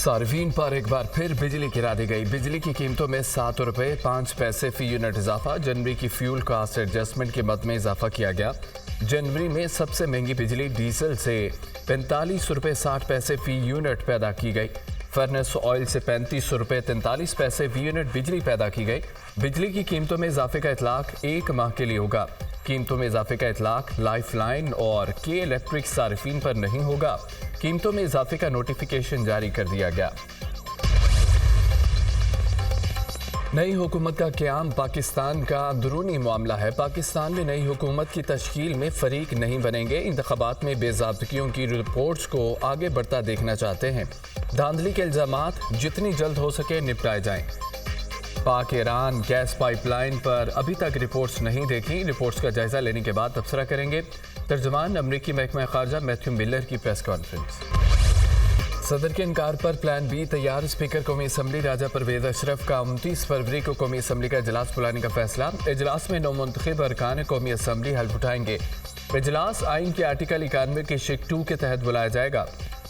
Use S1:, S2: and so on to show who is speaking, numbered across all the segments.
S1: सार्फिन पर एक बार फिर बिजली गिरा दी गई। बिजली की कीमतों में 7 रुपये 5 पैसे फी यूनिट इजाफा। जनवरी की फ्यूल कास्ट एडजस्टमेंट की मद में इजाफा किया गया। जनवरी में सबसे महंगी बिजली डीजल से 45 रुपये 60 पैसे फी यूनिट पैदा की गई। फर्नेस ऑयल से 35 रुपये 43 पैसे फी यूनिट बिजली पैदा की गई। बिजली की कीमतों में इजाफे का इतलाक 1 माह के लिए होगा। कीमतों में इजाफे का इतलाक लाइफलाइन और के इलेक्ट्रिक सार्फिन पर नहीं होगा। कीमतों में इजाफे का नोटिफिकेशन जारी कर दिया गया। नई हुकूमत का क़याम पाकिस्तान का अंदरूनी मामला है। पाकिस्तान में नई हुकूमत की तश्कील में फरीक नहीं बनेंगे। इंतखाबात में बेज़ाब्तगियों की रिपोर्ट्स को आगे बढ़ता देखना चाहते हैं। धांधली के इल्ज़ामात जितनी जल्द हो सके निपटाए जाएं। पाक ईरान गैस पाइपलाइन पर अभी तक रिपोर्ट्स नहीं देखी। रिपोर्ट्स का जायजा लेने के बाद तबसरा करेंगे। तर्जुमान अमरीकी महकमा खारजा मैथ्यू मिलर की प्रेस कॉन्फ्रेंस। सदर के इनकार पर प्लान बी तैयार। स्पीकर कौमी असम्बली राजा परवेज अशरफ का 29 फरवरी को कौमी असम्बली का इजलास बुलाने का फैसला। इजलास में नौमुंतखब अरकान कौमी असम्बली हल्फ उठाएंगे। इजलास आइन के आर्टिकल 91 के शिक 2 के तहत बुलाया जाएगा।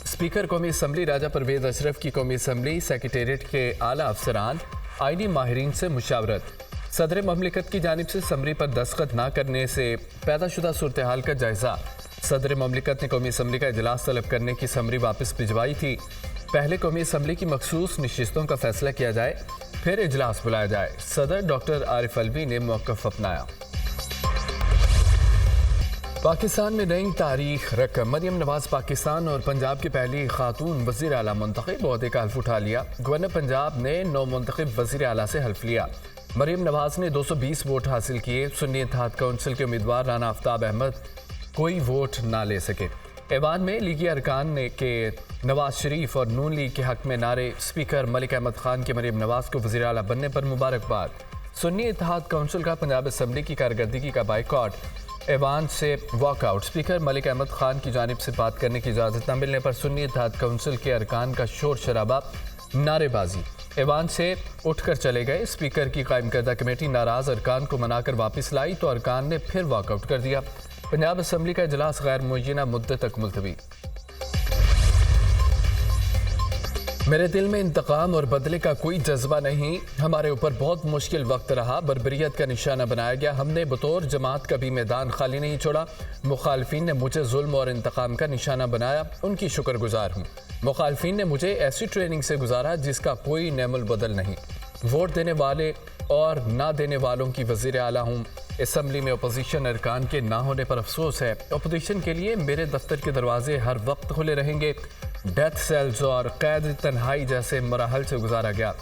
S1: स्पीकर कौमी असम्बली राजा परवेज अशरफ की कौमी असम्बली सेक्रेटेरिएट के आला अफसरान आईनी माहिरीन से मुशावरत। सदर ममलिकत की जानिब से समरी पर दस्तखत न करने से पैदाशुदा सूरत हाल का जायजा। सदर ममलिकत ने कौमी असम्बली का इजलास तलब करने की समरी वापस भिजवाई थी। पहले कौमी असम्बली की मखसूस नशिस्तों का फैसला किया जाए, फिर इजलास बुलाया जाए। सदर डॉक्टर आरिफ अलवी ने मौक़िफ़ अपनाया। पाकिस्तान में नई तारीख रकम। मरियम नवाज पाकिस्तान और पंजाब की पहली खातून वज़ीर आला मुंतखब। ओहदे का हल्फ उठा लिया। गवर्नर पंजाब ने नौ मुंतखब वज़ीर आला से हल्फ लिया। मरियम नवाज ने 220 वोट हासिल किए। सुन्नी इत्तेहाद काउंसिल के उम्मीदवार राना आफ्ताब अहमद कोई वोट ना ले सके। ऐवान में लीगी अरकान ने के नवाज शरीफ और नून लीग के हक में नारे। स्पीकर मलिक अहमद खान के मरियम नवाज को वज़ीर आला बनने पर मुबारकबाद। सुन्नी इत्तेहाद काउंसिल का पंजाब असम्बली की कारकर्दगी का बाइकआउट। ऐवान से वॉकआउट। स्पीकर मलिक अहमद खान की जानिब से बात करने की इजाज़त न मिलने पर सुन्नी इत्तेहाद काउंसिल के अरकान का शोर शराबा, नारेबाजी। ऐवान से उठकर चले गए। स्पीकर की कायम करदा कमेटी नाराज अरकान को मनाकर वापस लाई तो अरकान ने फिर वॉकआउट कर दिया। पंजाब असम्बली का इजलास गैर मुय्यना मुद्दत तक मुलतवी। मेरे दिल में इंतकाम और बदले का कोई जज्बा नहीं। हमारे ऊपर बहुत मुश्किल वक्त रहा। बर्बरियत का निशाना बनाया गया। हमने बतौर जमात कभी मैदान खाली नहीं छोड़ा। मुखालफिन ने मुझे जुल्म और इंतकाम का निशाना बनाया। उनकी शुक्रगुजार हूँ। मुखालफिन ने मुझे ऐसी ट्रेनिंग से गुजारा जिसका कोई नेमुल बदल नहीं। वोट देने वाले और ना देने वालों की वज़ीर आला हूँ। असम्बली में अपोजिशन अरकान के ना होने पर अफसोस है। अपोजिशन के लिए मेरे दफ्तर के दरवाजे हर वक्त खुले रहेंगे। डेथ सेल्स और कैद तन्हाई जैसे मराहल से गुजारा गया।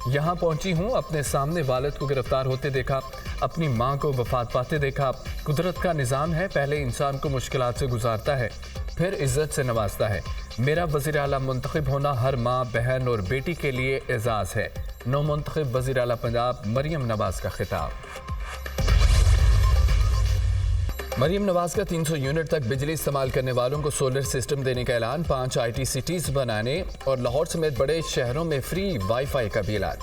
S1: यहाँ पहुँची हूँ। अपने सामने वालिद को गिरफ्तार होते देखा। अपनी माँ को वफात पाते देखा। कुदरत का निज़ाम है, पहले इंसान को मुश्किलात से गुजारता है, फिर इज़्ज़त से नवाजता है। मेरा वज़ीर आला मुंतखब होना हर माँ, बहन और बेटी के लिए एजाज़ है। नौ मुंतखब वज़ीर आला पंजाब मरियम नवाज का खिताब। मरियम नवाज का 300 यूनिट तक बिजली इस्तेमाल करने वालों को सोलर सिस्टम देने का ऐलान। 5 IT सिटीज़ बनाने और लाहौर समेत बड़े शहरों में फ्री वाईफाई का भी ऐलान।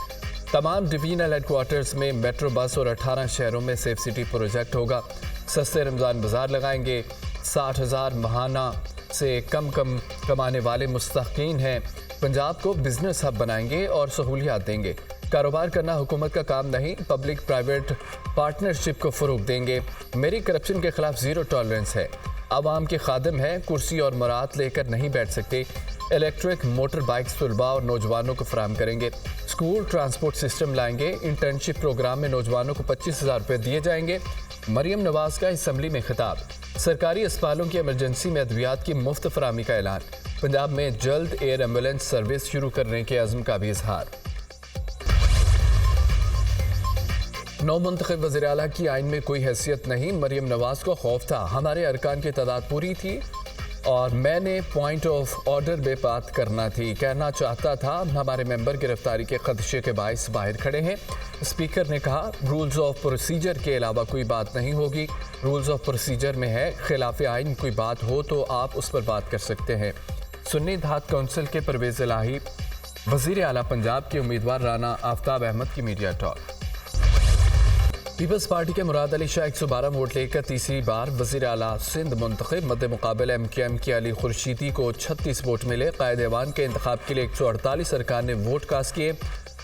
S1: तमाम डिवीजनल हेडक्वार्टर्स में मेट्रो बस और 18 शहरों में सेफ सिटी प्रोजेक्ट होगा। सस्ते रमज़ान बाजार लगाएंगे। 60,000 महाना से कम कमाने वाले मुस्तहक़ीन हैं। पंजाब को बिजनेस हब बनाएंगे और सहूलियात देंगे। कारोबार करना हुकूमत का काम नहीं, पब्लिक प्राइवेट पार्टनरशिप को फ़रोग़ देंगे। मेरी करप्शन के खिलाफ ज़ीरो टॉलरेंस है। आवाम के खादिम हैं, कुर्सी और मुराद लेकर नहीं बैठ सकते। इलेक्ट्रिक मोटर बाइक्स तलबा और नौजवानों को फराहम करेंगे। स्कूल ट्रांसपोर्ट सिस्टम लाएंगे। इंटर्नशिप प्रोग्राम में नौजवानों को 25,000 रुपये दिए जाएंगे। मरियम नवाज का असम्बली में खिताब। सरकारी अस्पतालों की इमरजेंसी में अद्वियात की मुफ्त फराहमी का ऐलान। पंजाब में जल्द एयर एम्बुलेंस सर्विस शुरू करने के अज़्म का भी इजहार। नौ मुंतखब वज़ीर आला की आइन में कोई हैसियत नहीं। मरियम नवाज को खौफ था। हमारे अरकान की तादाद पूरी थी और मैंने पॉइंट ऑफ ऑर्डर में बात करना थी। कहना चाहता था हमारे मेंबर गिरफ्तारी के खदशे के बायस बाहर खड़े हैं। स्पीकर ने कहा रूल्स ऑफ प्रोसीजर के अलावा कोई बात नहीं होगी। रूल्स ऑफ प्रोसीजर में है, खिलाफ आइन कोई बात हो तो आप उस पर बात कर सकते हैं। सुन्नी इत्तेहाद काउंसिल के परवेज़ इलाही वज़ीर आला पंजाब के उम्मीदवार राना आफ्ताब अहमद की मीडिया टॉक। पीपल्स पार्टी के मुराद अली शाह 112 वोट लेकर तीसरी बार वज़ीर आला सिंध मुंतखब। मद्दे मुकाबले MQM की अली खुर्शीदी को 36 वोट मिले। कायद ऐवान के इंतखाब के लिए 148 अरकान ने वोट कास्ट किए।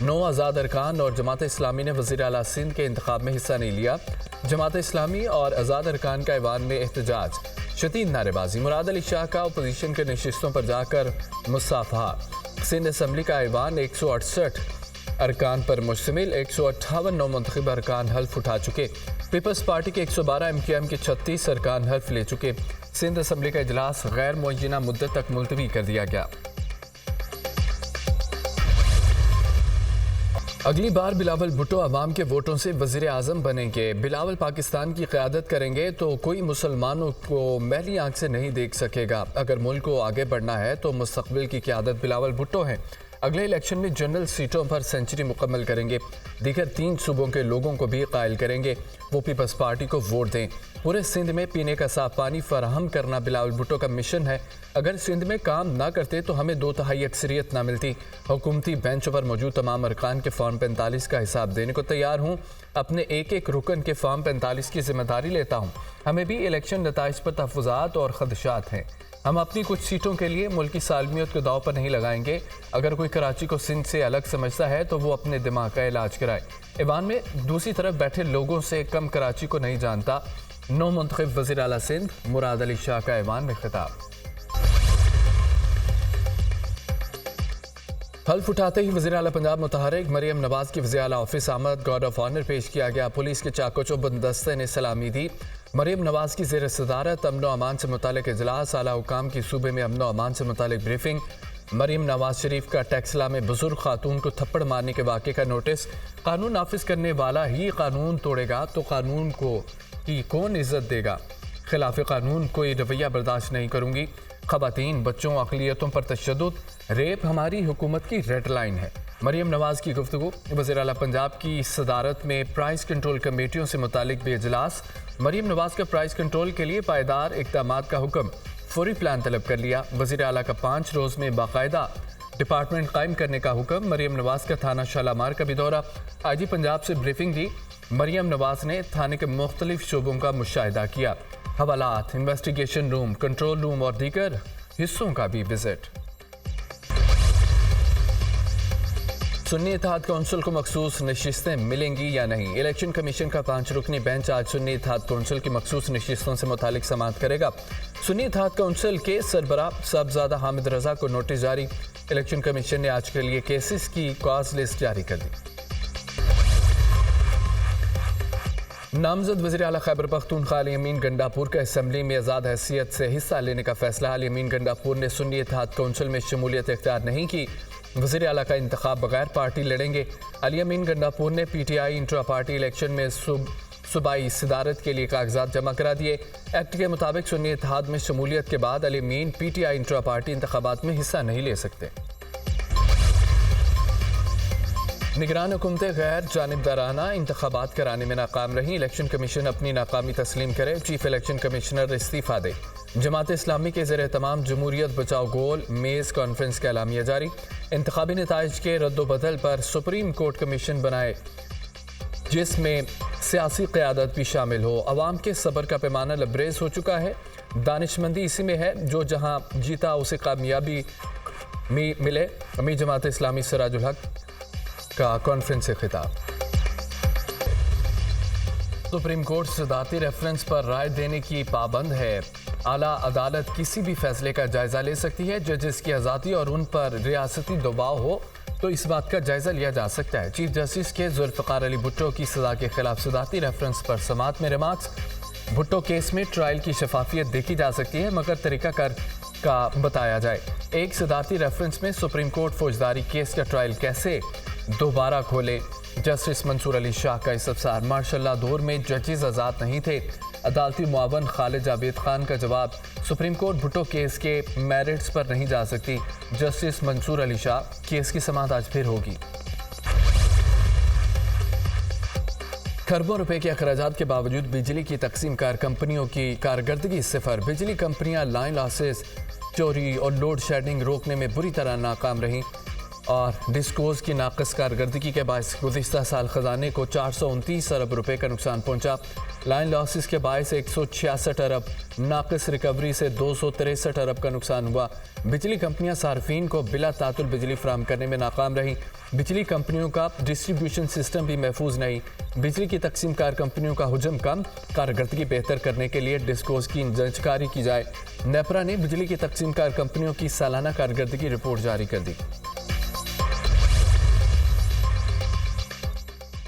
S1: 9 आज़ाद अरकान और जमात इस्लामी ने वज़ीर आला सिंध के इंतखाब में हिस्सा नहीं लिया। जमात इस्लामी और आज़ाद अरकान का ऐवान में एहतजाज, शदीद नारेबाजी। मुराद अली शाह का अपोजिशन के नशिस्तों पर जाकर मुसाफहा। सिंध असम्बली का ऐवान 168 अरकान पर मुश्तमिल। 158 नौ मुंतखब अरकान हल्फ उठा चुके। पीपल्स पार्टी के 112, MQM के 36 अरकान हल्फ ले चुके। सिंध असम्बली का इजलास गैर मुअय्यना मुद्दत तक मुलतवी कर दिया गया। अगली बार बिलावल भुट्टो अवाम के वोटों से वज़ीर आज़म बनेंगे। बिलावल पाकिस्तान की क़यादत करेंगे तो कोई मुसलमानों को मैली आंख से नहीं देख सकेगा। अगर मुल्क को आगे बढ़ना है तो मुस्तक़बिल की क़यादत बिलावल भुट्टो है। अगले इलेक्शन में जनरल सीटों पर सेंचुरी मुकम्मल करेंगे। दीगर 3 सूबों के लोगों को भी कायल करेंगे वो पीपल्स पार्टी को वोट दें। पूरे सिंध में पीने का साफ पानी फराहम करना बिलावल भुट्टो का मिशन है। अगर सिंध में काम ना करते तो हमें 2/3 अक्सरियत ना मिलती। हुकूमती बेंच पर मौजूद तमाम अरकान के फॉर्म 45 का हिसाब देने को तैयार हूँ। अपने एक रुकन के फॉर्म 45 की जिम्मेदारी लेता हूँ। हमें भी इलेक्शन नताइज पर तहफ़्फ़ुज़ात और ख़दशात हैं। हम अपनी कुछ सीटों के लिए मुल्क की सालमियत को दाव पर नहीं लगाएंगे। अगर कोई कराची को सिंध से अलग समझता है तो वो अपने दिमाग का इलाज कराए। ऐवान में दूसरी तरफ बैठे लोगों से कम कराची को नहीं जानता। नौ मुंतखब वज़ीर आला सिंध मुराद अली शाह का ऐवान में खिताब। हल्फ उठाते ही वज़ीर आला पंजाब मुतहरिक मरियम नवाज की वज़ीर आला ऑफिस आमद गार्ड ऑफ ऑनर पेश किया गया। पुलिस के चाको चौबंद दस्ते ने सलामी दी। मरियम नवाज की ज़ेर सदारत अमन व अमान से मुतालिक इजलास, आला हुकाम की सूबे में अमन व अमान से मुतालिक ब्रीफिंग। मरियम नवाज शरीफ का टैक्सला में बुजुर्ग खातून को थप्पड़ मारने के वाक़े का नोटिस। कानून नाफिज करने वाला ही कानून तोड़ेगा तो कानून को की कौन इज्जत देगा। खिलाफ कानून कोई रवैया बर्दाश्त नहीं करूँगी। ख़वातीन, बच्चों, अक़लियतों पर तशद्दुद, रेप हमारी हुकूमत की रेड लाइन है। मरियम नवाज की गुफ्तगू। वज़ीर आला पंजाब की सदारत में प्राइस कंट्रोल कमेटियों से मुतालिक भी इजलास। मरियम नवाज का प्राइस कंट्रोल के लिए पायदार इक़दामात का हुक्म, फौरी प्लान तलब कर लिया। वज़ीर आला का 5 रोज़ में बाकायदा डिपार्टमेंट कायम करने का हुक्म। मरियम नवाज का थाना शालामार का भी दौरा। IG पंजाब से ब्रीफिंग दी। मरियम नवाज ने थाने के मुख्तलिफ शोबों का मुशाहिदा किया। हवालात, इन्वेस्टिगेशन रूम, कंट्रोल रूम और दीगर हिस्सों का भी विजिट। सुन्नी इत्तेहाद कौंसिल को मखसूस नशिस्तें मिलेंगी या नहीं। इलेक्शन कमीशन का 5 रुकनी बेंच आज सुन्नी इत्तेहाद कौंसिल की मखसूस नशिस्तों से मुतालिक समाअत करेगा। सुन्नी इत्तेहाद कौंसिल के सरबरा साहबजादा हामिद रजा को नोटिस जारी। इलेक्शन कमीशन ने आज के लिए केसेस की कॉज लिस्ट जारी कर दी। नामजद वज़ीर आला खैबर पख्तूनख्वा अली अमीन गंडापुर का असम्बली में आज़ाद हैसियत से हिस्सा लेने का फैसला। अली अमीन गंडापुर ने सुन्नी इत्तेहाद कौंसिल में शमूलियत इख्तियार नहीं की। वज़ीर आला का इंतखाब बगैर पार्टी लड़ेंगे। अली अमीन गंडापुर ने PTI इंट्रा पार्टी इलेक्शन में सूबाई सदारत के लिए कागजात जमा करा दिए। एक्ट के मुताबिक सुन्नी इत्तेहाद में शमूलियत के बाद अली अमीन PTI इंट्रा पार्टी इंतखाबात में हिस्सा नहीं ले सकते। निगरान हुकूमतें गैर जानिबदाराना इंतखाबात कराने में नाकाम रही। इलेक्शन कमीशन अपनी नाकामी तस्लीम करे। चीफ इलेक्शन कमिश्नर इस्तीफ़ा दे। जमात इस्लामी के ज़ेर तमाम जमहूरियत बचाओ गोल मेज़ कॉन्फ्रेंस का एलामिया जारी। इंतखाबी नताइज के रद्दोबदल पर सुप्रीम कोर्ट कमीशन बनाए जिसमें सियासी क़यादत भी शामिल हो। अवाम के सब्र का पैमाना लबरेज हो चुका है। दानिशमंदी इसी में है जो जहाँ जीता उसे कामयाबी मिले। अमीर जमात इस्लामी सिराजुल हक का कॉन्फ्रेंस से खिताब। सुप्रीम कोर्ट सदारती रेफरेंस पर राय देने की पाबंद है। आला अदालत किसी भी फैसले का जायजा ले सकती है। जजेस की आज़ादी और उन पर रियासती दबाव हो तो इस बात का जायजा लिया जा सकता है। चीफ जस्टिस के जुल्फ़िकार अली भुट्टो की सजा के खिलाफ सदारती रेफरेंस पर समाअत में रिमार्क्स। भुट्टो केस में ट्रायल की शफाफियत देखी जा सकती है मगर तरीक़ाकार का बताया जाए। एक सदारती रेफरेंस में सुप्रीम कोर्ट फौजदारी केस का ट्रायल कैसे दोबारा खोले। जस्टिस मंसूर अली शाह का इस्तफसार। मार्शल दौर में जजेस आज़ाद नहीं थे। अदालती मुआवन खालिद जावेद खान का जवाब। सुप्रीम कोर्ट भुट्टो केस के मेरिट्स पर नहीं जा सकती। जस्टिस मंसूर अली शाह। केस की समाअत आज फिर होगी। खरबों रुपए के अखराजात के बावजूद बिजली की तकसीम कार कंपनियों की कारकर्दगी सिफर। बिजली कंपनियां लाइन लॉसेस, चोरी और लोड शेडिंग रोकने में बुरी तरह नाकाम रहीं। और डिस्कोज की नाकस कारकर्दगी के बायस गुज़िश्ता साल खजाने को 429 अरब रुपए का नुकसान पहुंचा। लाइन लॉसेस के बायस 166 अरब, नाकस रिकवरी से 263 अरब का नुकसान हुआ। बिजली कंपनियां सार्फिन को बिला तातुल बिजली फराहम करने में नाकाम रहीं। बिजली कंपनियों का डिस्ट्रीब्यूशन सिस्टम भी महफूज नहीं। बिजली की तकसीम कार कंपनियों का हुजम कम, कारकर्दगी बेहतर करने के लिए डिस्कोज की जंचकारी की जाए। नेपरा ने बिजली की तकसीम कार कंपनियों की सालाना कारकर्दगी रिपोर्ट जारी कर दी।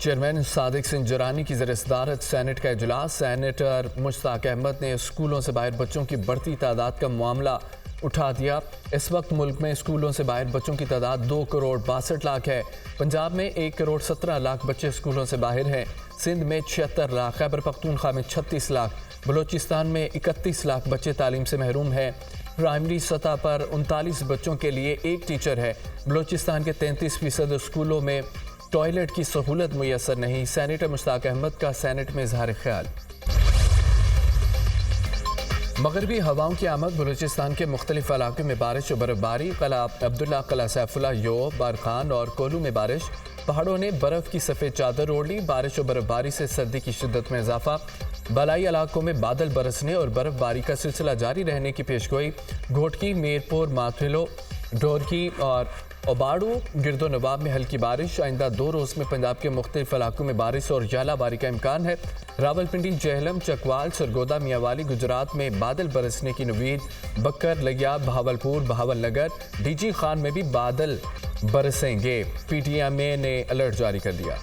S1: चेयरमैन सादिक सिंह जरानी की ज़ेर सदारत सेनेट का इजलास। सेनेटर मुश्ताक अहमद ने स्कूलों से बाहर बच्चों की बढ़ती तादाद का मामला उठा दिया। इस वक्त मुल्क में स्कूलों से बाहर बच्चों की तादाद 2 करोड़ 62 लाख है। पंजाब में 1 करोड़ 17 लाख बच्चे स्कूलों से बाहर हैं। सिंध में 76 लाख, खैबर पख्तूनख्वा में 36 लाख, बलोचिस्तान में 31 लाख बच्चे तालीम से महरूम हैं। प्राइमरी सतह पर 39 बच्चों के लिए 1 टीचर है। बलोचिस्तान के 33% स्कूलों में टॉयलेट की सहूलत मुयसर नहीं। सेनेटर मुश्ताक अहमद का सेनेट में इजहार ख्याल। मगरबी हवाओं की आमद, बलूचिस्तान के मुख्तलिफ इलाकों में बारिश और बर्फबारी। कला अब्दुल्ला, कला सैफुल्ला, योब, बारखान और कोलू में बारिश। पहाड़ों ने बर्फ की सफ़ेद चादर ओढ़ ली। बारिश और बर्फबारी से सर्दी की शिद्दत में इजाफा। बलाई इलाकों में बादल बरसने और बर्फबारी का सिलसिला जारी रहने की पेशगोई। घोटकी, मीरपुर, माथुलो, ढोरकी और ओबाड़ू, गिरदो नवाब में हल्की बारिश। आइंदा 2 रोज़ में पंजाब के मुख्तलिफ इलाकों में बारिश और यालाबारी का इम्कान है। रावलपिंडी, जेहलम, चकवाल, सरगोदा, मियावाली, गुजरात में बादल बरसने की नवीद। बक्कर, लियाब, बहावलपुर, बहावलनगर, डीजी खान में भी बादल बरसेंगे। PTM ने अलर्ट जारी कर दिया।